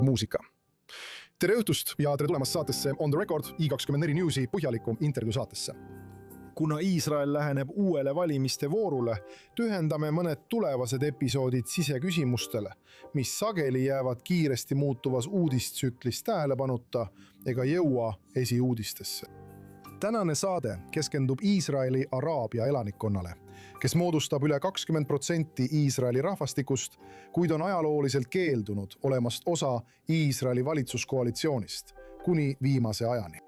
muusika. Tere õhtust ja tere tulemast saatesse On The Record I24 Newsi põhjaliku intervjuu saatesse. Kuna Iisrael läheneb uuele valimiste voorule, tühendame mõned tulevased episoodid siseküsimustele, mis sageli jäävad kiiresti muutuvas uudistsüklis tähelepanuta ega jõua esiuudistesse. Tänane saade keskendub Iisraeli araabia elanikkonnale, kes moodustab üle 20% Iisraeli rahvastikust, kuid on ajalooliselt keeldunud olemast osa Iisraeli valitsuskoalitsioonist kuni viimase ajani.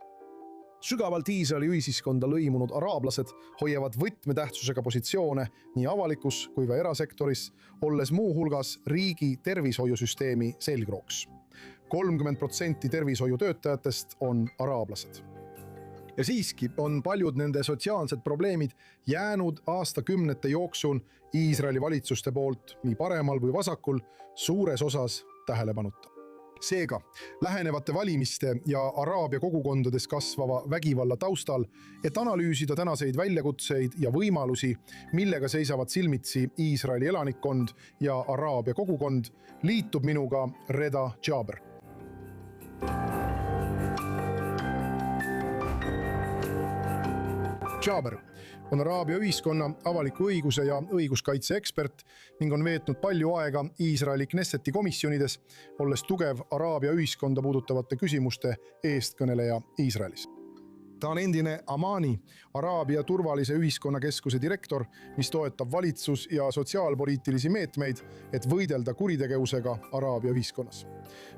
Sügavalt Iisraeli ühiskonda lõimunud araablased hoiavad võtmetähtsusega positsioone nii avalikus kui ka erasektoris, olles muuhulgas riigi tervishoiusüsteemi selgrooks. 30% tervishoiutöötajatest on araablased. Ja siiski on paljud nende sotsiaalsed probleemid jäänud aastakümnete jooksul Iisraeli valitsuste poolt nii paremal või vasakul suures osas tähelepanuta. Seega, lähenevate valimiste ja araabia kogukondades kasvava vägivalla taustal, et analüüsida tänaseid väljakutseid ja võimalusi, millega seisavad silmitsi Iisraeli elanikkond ja araabia kogukond, liitub minuga Reda Jaber. Jaber on araabia ühiskonna, avaliku õiguse ja õiguskaitse ekspert ning on veetnud palju aega Iisraeli Knesseti komisjonides, olles tugev araabia ühiskonda puudutavate küsimuste eestkõneleja Iisraelis. Ta on endine Amani, Araabia turvalise ühiskonnakeskuse direktor, mis toetab valitsus- ja sotsiaalpoliitilisi meetmeid, et võidelda kuritegevusega araabia ühiskonnas.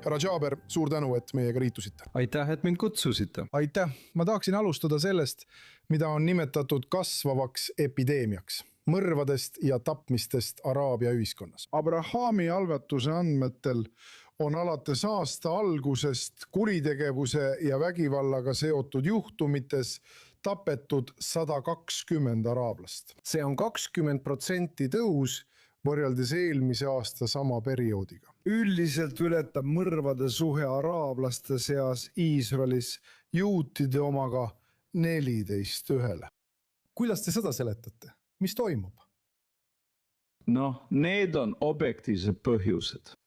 Härra Jaber, suur tänu, et meiega liitusite. Aitäh, et mind kutsusite. Aitäh. Ma tahaksin alustada sellest, mida on nimetatud kasvavaks epideemiaks, mõrvadest ja tapmistest araabia ühiskonnas. Abrahami algatuse andmetel on alates aasta algusest kuritegevuse ja vägivallaga seotud juhtumites tapetud 120 araablast. See on 20% tõus võrreldes eelmise aasta sama perioodiga. Üldiselt ületab mõrvade suhe araablaste seas Iisraelis juutide omaga 14:1. Kuidas te seda seletate? Mis toimub? Need on objektiivsed põhjused.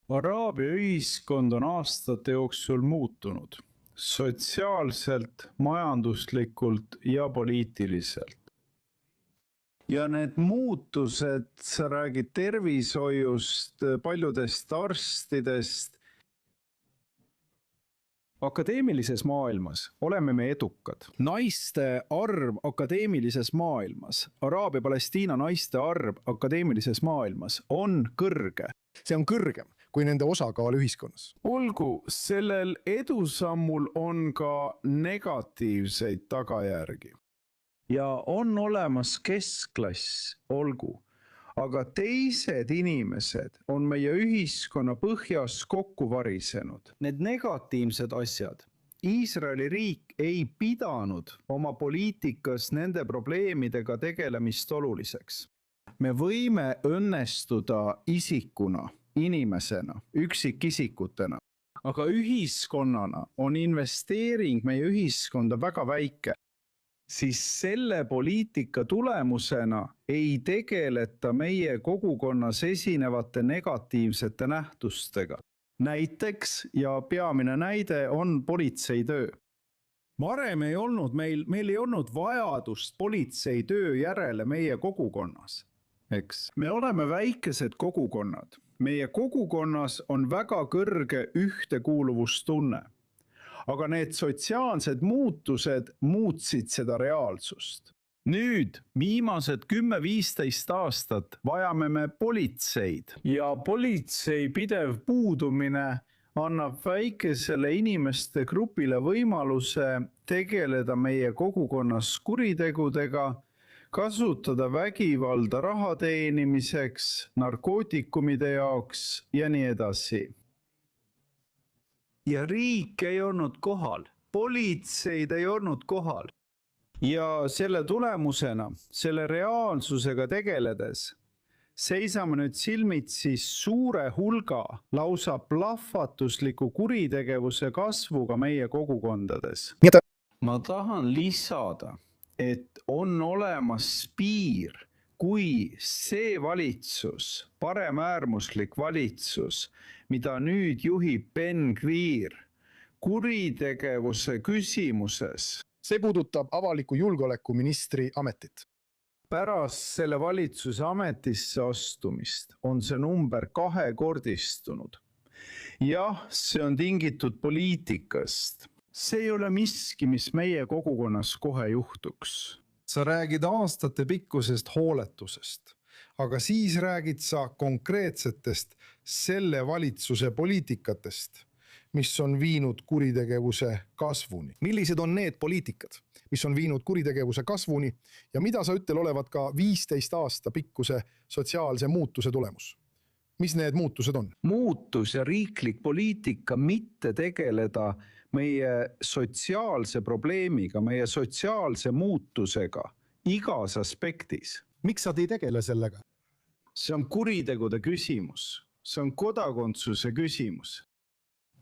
Araabia ühiskond on aastate jooksul muutunud sotsiaalselt, majanduslikult ja poliitiliselt. Ja need muutused, sa räägid tervishoiust, paljudest arstidest. Akadeemilises maailmas oleme me edukad. Naiste arv akadeemilises maailmas, Araabia-Palestiina naiste arv akadeemilises maailmas on kõrge. See on kõrgem kui nende osakaal ühiskonnas. Olgu, sellel edusammul on ka negatiivseid tagajärgi. Ja on olemas keskklass, olgu. Aga teised inimesed on meie ühiskonna põhjas kokku varisenud. Need negatiivsed asjad. Iisraeli riik ei pidanud oma poliitikas nende probleemidega tegelemist oluliseks. Me võime õnnestuda isikuna, inimesena, üksikisikutena, aga ühiskonnana on investeering meie ühiskonda väga väike. Siis selle poliitika tulemusena ei tegeleta meie kogukonnas esinevate negatiivsete nähtustega. Näiteks ja peamine näide on politseitöö. Varem ei olnud meil ei olnud vajadust politseitöö järele meie kogukonnas. Eks? Me oleme väikesed kogukonnad. Meie kogukonnas on väga kõrge ühtekuuluvustunne. Aga need sotsiaalsed muutused muutsid seda reaalsust. Nüüd, viimased 10-15 aastat vajame me politseid ja politsei pidev puudumine annab väikesele inimeste grupile võimaluse tegeleda meie kogukonnas kuritegudega, kasutada vägivalda raha teenimiseks, narkootikumide jaoks ja nii edasi. Ja riik ei olnud kohal, politseid ei olnud kohal. Ja selle tulemusena, selle reaalsusega tegeledes, seisame nüüd silmitsi suure hulga lausa plahvatusliku kuritegevuse kasvuga meie kogukondades. Ma tahan lisada, et on olemas piir, kui see valitsus, paremäärmuslik valitsus, mida nüüd juhib Ben Gvir, kuritegevuse küsimuses see puudutab avaliku julgeolekuministri ametit. pärast selle valitsuse ametisse astumist on see number 2-kordistunud. Jah, see on tingitud poliitikast. See ei ole miski, mis meie kogukonnas kohe juhtuks. Sa räägid aastate pikkusest hooletusest, aga siis räägid sa konkreetsetest selle valitsuse poliitikatest, mis on viinud kuritegevuse kasvuni. Millised on need poliitikad, mis on viinud kuritegevuse kasvuni ja mida sa ütel olevat ka 15 aasta pikkuse sotsiaalse muutuse tulemus? Mis need muutused on? Muutus ja riiklik poliitika mitte tegeleda meie sotsiaalse probleemiga, meie sotsiaalse muutusega igas aspektis. Miks sa ei tegele sellega? See on kuritegude küsimus, see on kodakondsuse küsimus.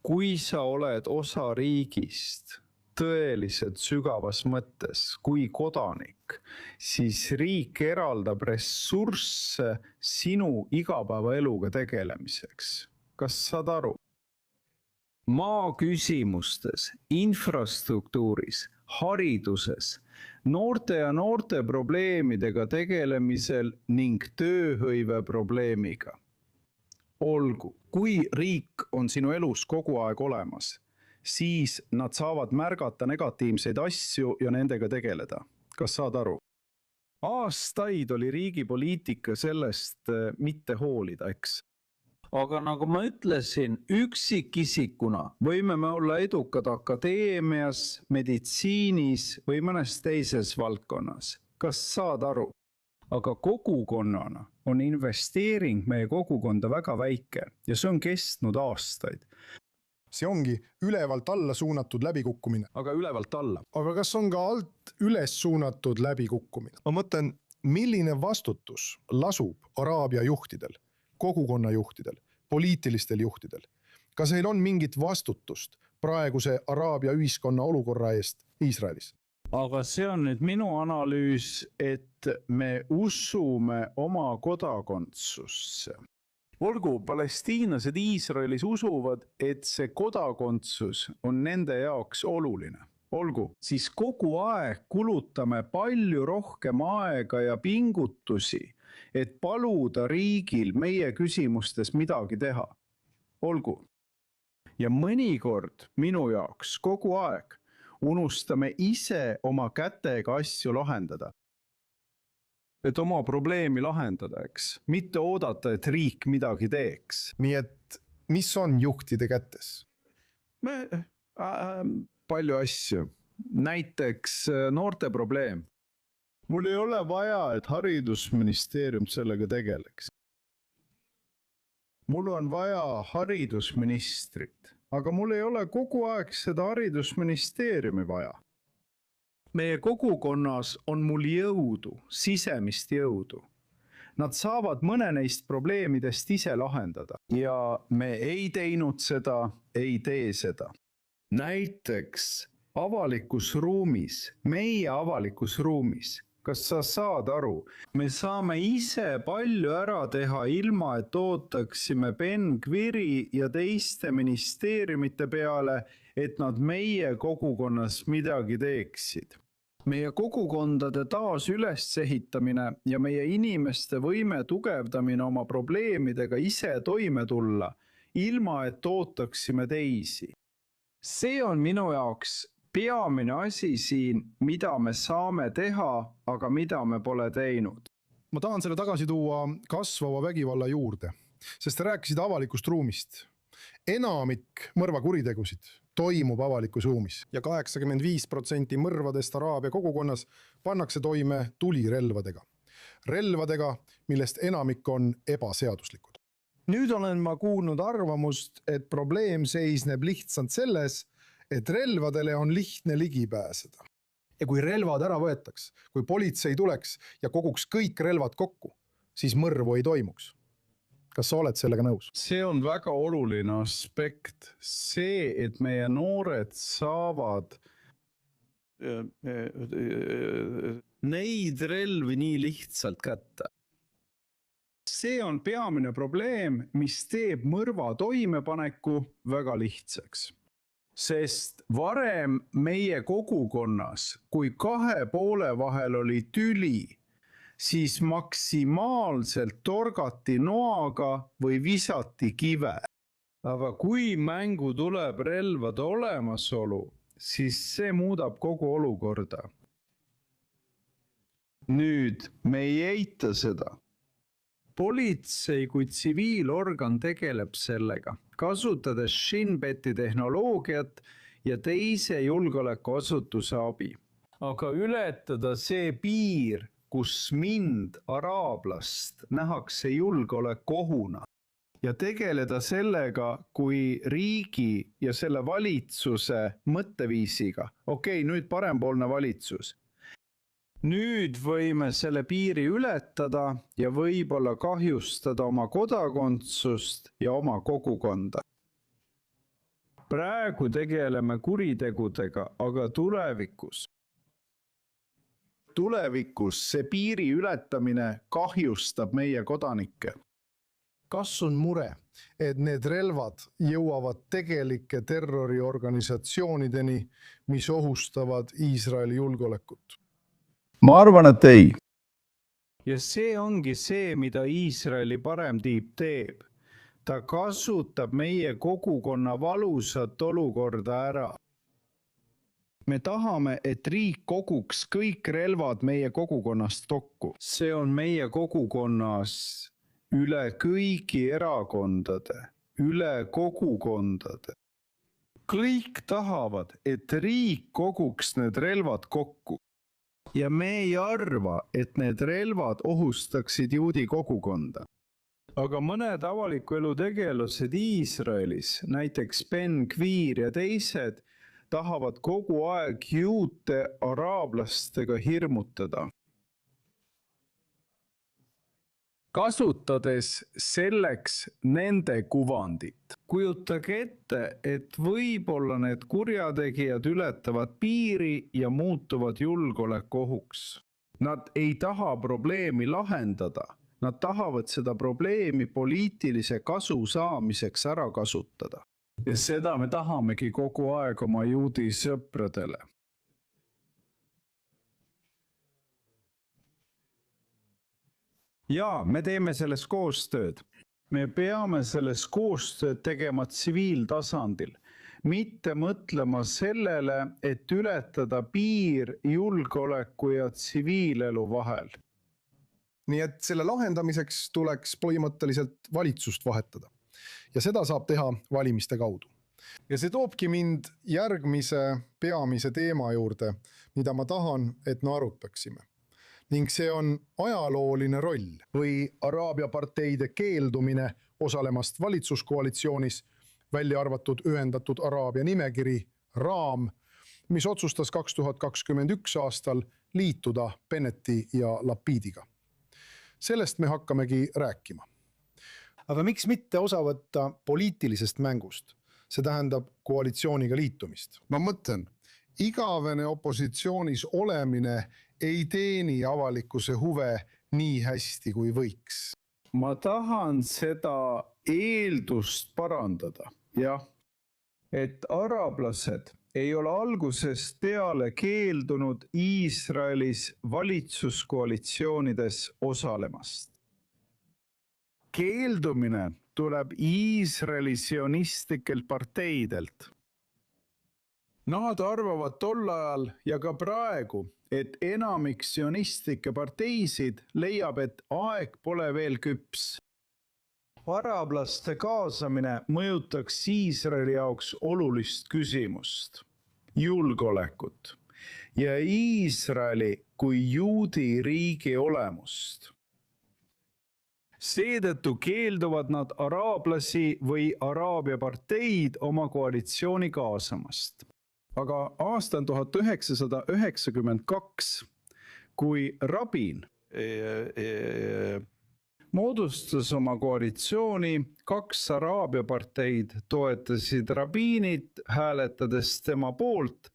Kui sa oled osa riigist tõeliselt sügavas mõttes kui kodanik, siis riik eraldab ressursse sinu igapäevaeluga tegelemiseks. Kas saad aru? Maa küsimustes, infrastruktuuris, hariduses, noorte ja noorte probleemidega tegelemisel ning tööhõive probleemiga. Olgu, kui riik on sinu elus kogu aeg olemas, siis nad saavad märgata negatiivseid asju ja nendega tegeleda. Kas saad aru? Aastaid oli riigi poliitika sellest mitte hoolida, eks? Aga nagu ma ütlesin, üksikisikuna võime me olla edukad akadeemias, meditsiinis või mõnes teises valdkonnas. Kas saad aru? Aga kogukonnana on investeering meie kogukonda väga väike ja see on kestnud aastaid. See ongi ülevalt alla suunatud läbikukkumine. Aga ülevalt alla. Aga kas on ka alt üles suunatud läbikukkumine? Ma mõtlen, milline vastutus lasub Araabia juhtidel, kogukonna juhtidel, poliitilistel juhtidel? Kas neil on mingit vastutust praeguse Araabia ühiskonna olukorra eest Iisraelis? Aga see on nüüd minu analüüs, et me usume oma kodakondsusse. Olgu, palestiinlased Iisraelis usuvad, et see kodakondsus on nende jaoks oluline. Olgu, siis kogu aeg kulutame palju rohkem aega ja pingutusi, et paluda riigil meie küsimustes midagi teha. Olgu. Ja mõnikord minu jaoks kogu aeg unustame ise oma kätega asju lahendada. Et oma probleemi lahendada, eks? Mitte oodata, et riik midagi teeks. Nii et mis on juhtide kätes? Palju asju. Näiteks noorte probleem. Mul ei ole vaja, et haridusministeerium sellega tegeleks. Mul on vaja haridusministrit, aga mul ei ole kogu aeg seda haridusministeeriumi vaja. Meie kogukonnas on mul jõudu, sisemist jõudu. Nad saavad mõne neist probleemidest ise lahendada ja me ei teinud seda, ei tee seda. Näiteks avalikus ruumis, meie avalikus ruumis. Kas sa saad aru? Me saame ise palju ära teha ilma, et ootaksime Ben Gviri ja teiste ministeeriumite peale, et nad meie kogukonnas midagi teeksid. Meie kogukondade taas ülesehitamine ja meie inimeste võime tugevdamine oma probleemidega ise toime tulla, ilma et ootaksime teisi. See on minu jaoks peamine asi siin, mida me saame teha, aga mida me pole teinud. Ma tahan selle tagasi tuua kasvava vägivalla juurde, sest te rääkisid avalikust ruumist. Enamik mõrvakuritegusid toimub avalikus ruumis ja 85% mõrvadest Araabia kogukonnas pannakse toime tulirelvadega. Relvadega, millest enamik on ebaseaduslikud. Nüüd olen ma kuulnud arvamust, et probleem seisneb lihtsalt selles, et relvadele on lihtne ligi pääseda. Ja kui relvad ära võetaks, kui politsei tuleks ja koguks kõik relvad kokku, siis mõrvu ei toimuks. Kas sa oled sellega nõus? See on väga oluline aspekt. See, et meie noored saavad neid relvi nii lihtsalt kätte. See on peamine probleem, mis teeb mõrva toimepaneku väga lihtsaks. Sest varem meie kogukonnas, kui kahe poole vahel oli tüli, siis maksimaalselt torgati noaga või visati kive. Aga kui mängu tuleb relvade olemasolu, siis see muudab kogu olukorda. Nüüd me ei eita seda. Politsei kui tsiviilorgan tegeleb sellega, kasutades Shinbeti tehnoloogiat ja teise julgeolekuasutuse abi. Aga ületada see piir, kus mind, araablast, nähakse julgeolekuohuna ja tegeleda sellega kui riigi ja selle valitsuse mõtteviisiga. Okei, nüüd parempoolne valitsus. Nüüd võime selle piiri ületada ja võib-olla kahjustada oma kodakondsust ja oma kogukonda. Praegu tegeleme kuritegudega, aga tulevikus see piiri ületamine kahjustab meie kodanikke. Kas on mure, et need relvad jõuavad tegelike terroriorganisatsioonideni, mis ohustavad Iisraeli julgeolekut? Ma arvan, et ei. Ja see ongi see, mida Iisraeli paremtiib teeb. Ta kasutab meie kogukonna valusat olukorda ära. Me tahame, et riik koguks kõik relvad meie kogukonnast kokku. See on meie kogukonnas üle kõigi erakondade, üle kogukondade. Kõik tahavad, et riik koguks need relvad kokku. Ja me ei arva, et need relvad ohustaksid juudi kogukonda. Aga mõned avaliku elu tegelased Iisraelis, näiteks Ben Gvir ja teised, tahavad kogu aeg juute araablastega hirmutada. Kasutades selleks nende kuvandit. Kujutage ette, et võib-olla need kurjategijad ületavad piiri ja muutuvad julgeolekuohuks. Nad ei taha probleemi lahendada. Nad tahavad seda probleemi poliitilise kasu saamiseks ära kasutada. Ja seda me tahamegi kogu aeg oma juudi sõpradele. Ja me teeme selles koostööd. Me peame selles koostööd tegema tsiviiltasandil, mitte mõtlema sellele, et ületada piir julgeoleku ja tsiviilelu vahel. Nii et selle lahendamiseks tuleks põhimõtteliselt valitsust vahetada. Ja seda saab teha valimiste kaudu. Ja see toobki mind järgmise peamise teema juurde, mida ma tahan, et me arutaksime. Ning see on ajalooline roll või Araabia parteide keeldumine osalemast valitsuskoalitsioonis, välja arvatud ühendatud Araabia nimekiri Raam, mis otsustas 2021 aastal liituda Bennetti ja Lapidiga. Sellest me hakkamegi rääkima. Aga miks mitte osa võtta poliitilisest mängust? See tähendab koalitsiooniga liitumist. Ma mõtlen, igavene opositsioonis olemine ei teeni avalikkuse huve nii hästi kui võiks. Ma tahan seda eeldust parandada, jah, et araablased ei ole algusest peale keeldunud Iisraelis valitsuskoalitsioonides osalemast. Keeldumine tuleb Iisraeli sionistlikelt parteidelt. Nad arvavad tol ajal ja ka praegu, et enamik sionistlikke parteisid leiab, et aeg pole veel küps. Araablaste kaasamine mõjutaks Iisraeli jaoks olulist küsimust, julgeolekut ja Iisraeli kui juudi riigi olemust. Seetõttu keelduvad nad araablasi või Araabia parteid oma koalitsiooni kaasamast. Aga aastal 1992, kui Rabin moodustas oma koalitsiooni, 2 Araabia parteid toetasid Rabinit, hääletades tema poolt.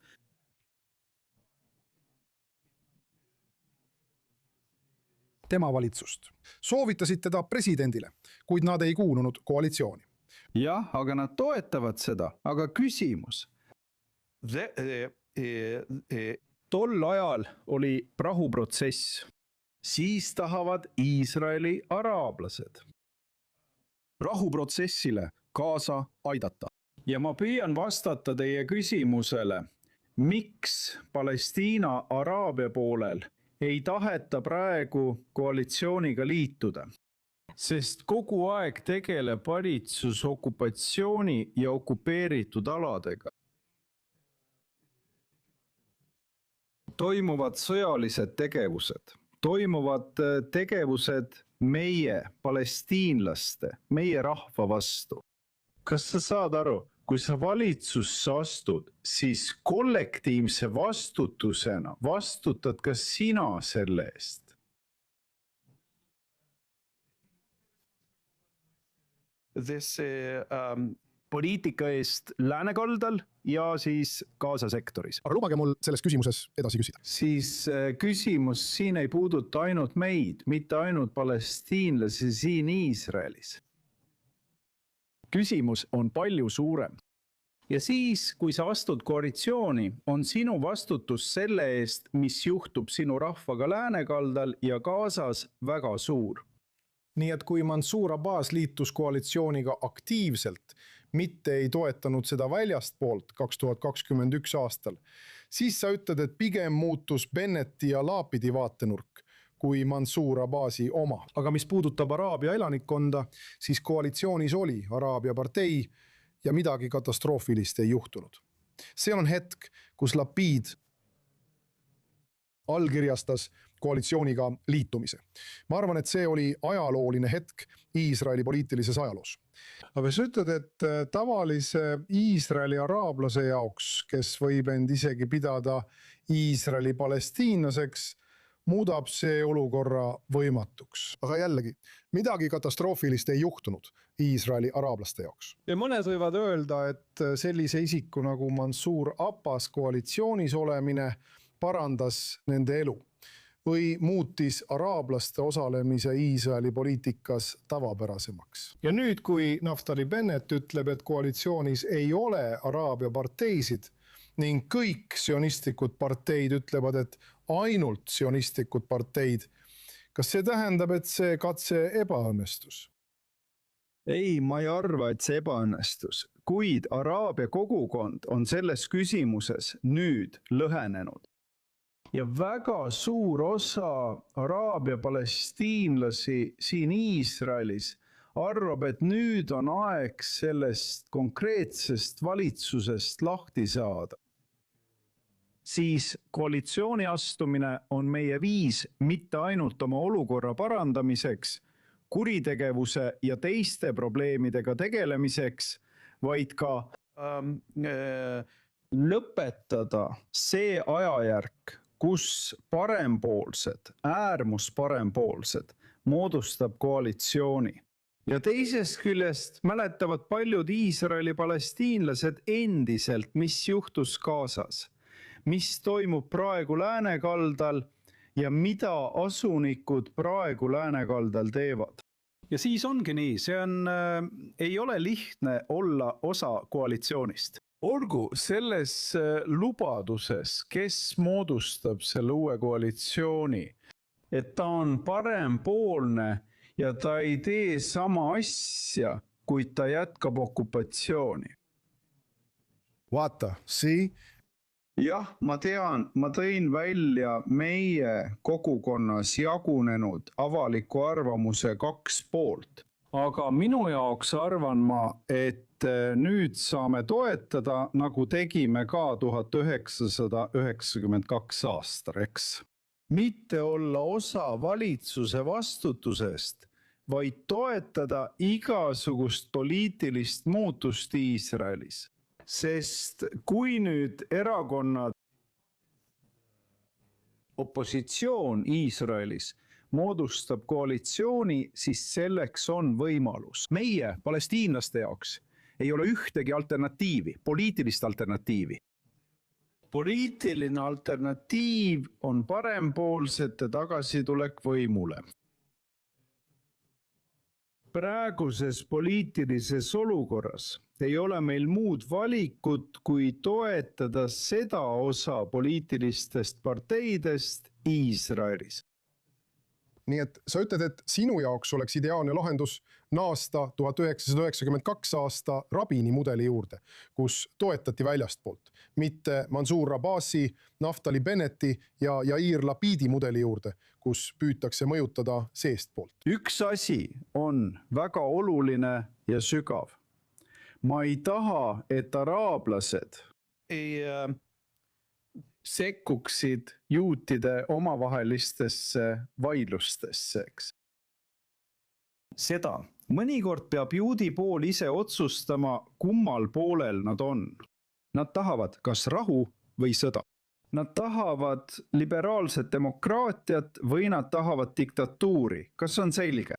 tema valitsust. Soovitasid teda presidendile, kuid nad ei kuulunud koalitsiooni. jah, aga nad toetavad seda, aga küsimus. Tol ajal oli rahuprotsess, siis tahavad Iisraeli araablased rahuprotsessile kaasa aidata. Ja ma püüan vastata teie küsimusele, miks Palestiina Araabia poolel ei taheta praegu koalitsiooniga liituda. Sest kogu aeg tegeleb valitsus okupatsiooni ja okupeeritud aladega. Toimuvad sõjalised tegevused, toimuvad tegevused meie palestiinlaste, meie rahva vastu. Kas sa saad aru, kui sa valitsusse astud, siis kollektiivse vastutusena vastutad ka sina selle eest? Poliitika eest läänekaldal ja siis Gaza sektoris. Aga lubage mul selles küsimuses edasi küsida. Siis küsimus siin ei puuduta ainult meid, mitte ainult palestiinlasi siin Iisraelis. Küsimus on palju suurem. Ja siis, kui sa astud koalitsiooni, on sinu vastutus selle eest, mis juhtub sinu rahvaga läänekaldal ja Gazas väga suur. Nii et kui Mansour Abbas liitus koalitsiooniga aktiivselt, mitte ei toetanud seda väljastpoolt 2021 aastal, siis sa ütled, et pigem muutus Bennetti ja Lapidi vaatenurk kui Mansour Abbasi oma. Aga mis puudutab Araabia elanikkonda, siis koalitsioonis oli Araabia partei ja midagi katastroofilist ei juhtunud. See on hetk, kus Lapid allkirjastas koalitsiooniga liitumise. Ma arvan, et see oli ajalooline hetk Iisraeli poliitilises ajaloos. Aga sa ütled, et tavalise Iisraeli araablase jaoks, kes võib end isegi pidada Iisraeli palestiinlaseks, muudab see olukorra võimatuks. Aga jällegi, midagi katastroofilist ei juhtunud Iisraeli araablaste jaoks. Ja mõned võivad öelda, et sellise isiku nagu Mansour Abbas koalitsioonis olemine parandas nende elu või muutis araablaste osalemise Iisraeli poliitikas tavapärasemaks. Ja nüüd, kui Naftali Bennett ütleb, et koalitsioonis ei ole araabia parteisid ning kõik sionistlikud parteid ütlevad, et ainult sionistlikud parteid, kas see tähendab, et see katse ebaõnnestus? Ei, ma ei arva, et see ebaõnnestus, kuid araabia kogukond on selles küsimuses nüüd lõhenenud. Ja väga suur osa araabia palestiinlasi siin Iisraelis arvab, et nüüd on aeg sellest konkreetsest valitsusest lahti saada. Siis koalitsiooni astumine on meie viis mitte ainult oma olukorra parandamiseks, kuritegevuse ja teiste probleemidega tegelemiseks, vaid ka lõpetada see ajajärk, kus parempoolsed, äärmusparempoolsed moodustab koalitsiooni. Ja teisest küljest mäletavad paljud Iisraeli palestiinlased endiselt, mis juhtus Gazas, mis toimub praegu läänekaldal ja mida asunikud praegu läänekaldal teevad. Ja siis ongi nii, ei ole lihtne olla osa koalitsioonist. Olgu selles lubaduses, kes moodustab selle uue koalitsiooni, et ta on parempoolne ja ta ei tee sama asja, kuid ta jätkab okupatsiooni. Vaata, see? Jah, ma tean, ma tõin välja meie kogukonnas jagunenud avaliku arvamuse 2 poolt. Aga minu jaoks arvan ma, et nüüd saame toetada, nagu tegime ka 1992 aastal, eks. Mitte olla osa valitsuse vastutusest, vaid toetada igasugust poliitilist muutust Iisraelis. Sest kui nüüd erakonnad, opositsioon Iisraelis moodustab koalitsiooni, siis selleks on võimalus. Meie palestiinlaste jaoks ei ole ühtegi alternatiivi, poliitilist alternatiivi. Poliitiline alternatiiv on parempoolsete tagasitulek võimule. praeguses poliitilises olukorras ei ole meil muud valikut, kui toetada seda osa poliitilistest parteidest Iisraelis. Nii et sa ütled, et sinu jaoks oleks ideaalne lahendus naasta 1992 aasta Rabini mudeli juurde, kus toetati väljastpoolt, mitte Mansour Abbasi, Naftali Bennetti ja Yair Lapidi mudeli juurde, kus püütakse mõjutada seestpoolt. Üks asi on väga oluline ja sügav. Ma ei taha, et araablased ei sekkuksid juutide omavahelistesse vaidlustesse, eks. Seda mõnikord peab juudi pool ise otsustama, kummal poolel nad on. Nad tahavad kas rahu või sõda. Nad tahavad liberaalset demokraatiat või nad tahavad diktatuuri. Kas on selge?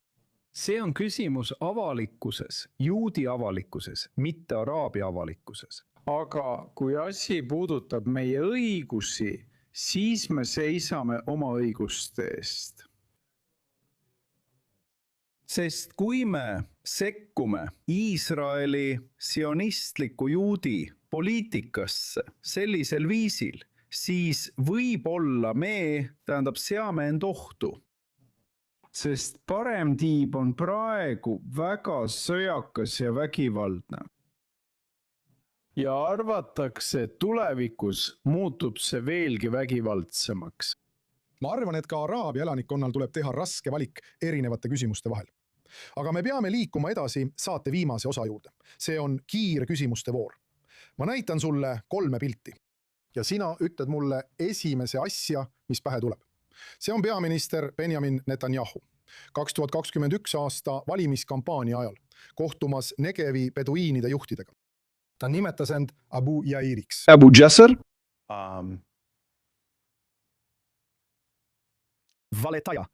See on küsimus avalikkuses, juudi avalikkuses, mitte araabia avalikkuses. Aga kui asi puudutab meie õigusi, siis me seisame oma õiguste eest. Sest kui me sekkume Iisraeli sionistliku juudi poliitikasse sellisel viisil, siis võib-olla seame end ohtu. Sest paremtiib on praegu väga sõjakas ja vägivaldne. Ja arvatakse, et tulevikus muutub see veelgi vägivaldsemaks. Ma arvan, et ka araabia elanikkonnal tuleb teha raske valik erinevate küsimuste vahel. Aga me peame liikuma edasi saate viimase osa juurde. See on kiire küsimuste voor. Ma näitan sulle 3 pilti. Ja sina ütled mulle esimese asja, mis pähe tuleb. See on peaminister Benjamin Netanyahu. 2021 aasta valimiskampaania ajal, kohtumas Negevi beduiinide juhtidega. Ta nimetas end Abu Yairiks. Abu Jasser? Valetaja.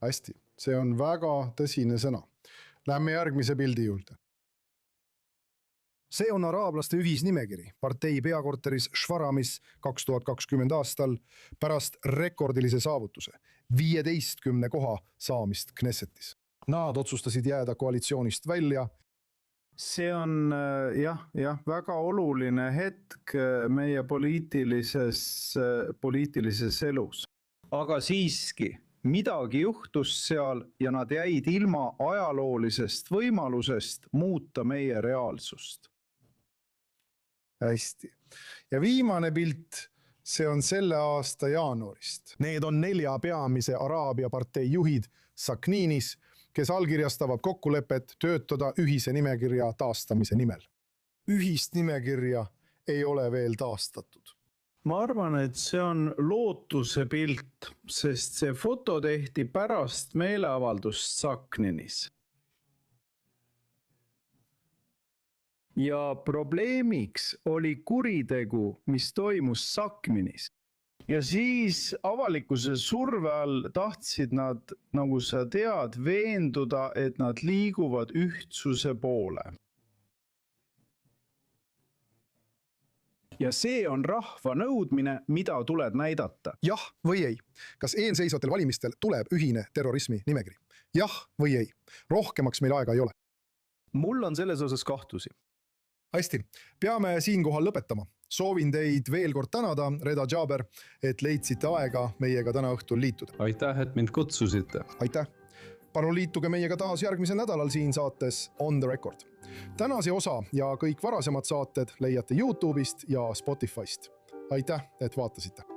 Hästi, see on väga tõsine sõna. Lähme järgmise pildi juurde. See on araablaste ühisnimekiri partei peakorteris Shvaramis 2020 aastal pärast rekordilise saavutuse 15 koha saamist Knessetis. Nad otsustasid jääda koalitsioonist välja. See on väga oluline hetk meie poliitilises elus. Aga siiski, midagi juhtus seal ja nad jäid ilma ajaloolisest võimalusest muuta meie reaalsust. Hästi. Ja viimane pilt, see on selle aasta jaanuarist. Need on 4 peamise araabia partei juhid Sakninis, kes allkirjastavad kokkulepet töötada ühise nimekirja taastamise nimel. Ühist nimekirja ei ole veel taastatud. Ma arvan, et see on lootuse pilt, sest see foto tehti pärast meeleavaldust Sakninis. Ja probleemiks oli kuritegu, mis toimus Sakninis. Ja siis avalikkuse surve all tahtsid nad, nagu sa tead, veenduda, et nad liiguvad ühtsuse poole. Ja see on rahva nõudmine, mida tuleb näidata. Jah või ei? Kas eelseisvatel valimistel tuleb ühine terrorismi nimekiri? Jah või ei? Rohkemaks meil aega ei ole. Mul on selles osas kahtlusi. Hästi, peame siinkohal lõpetama. Soovin teid veel kord tänada, Reda Jaber, et leidsite aega meiega täna õhtul liituda. Aitäh, et mind kutsusite. Aitäh. Palun liituge meiega taas järgmisel nädalal siin saates On The Record. Tänase osa ja kõik varasemad saated leiate YouTube'ist ja Spotify'st. Aitäh, et vaatasite.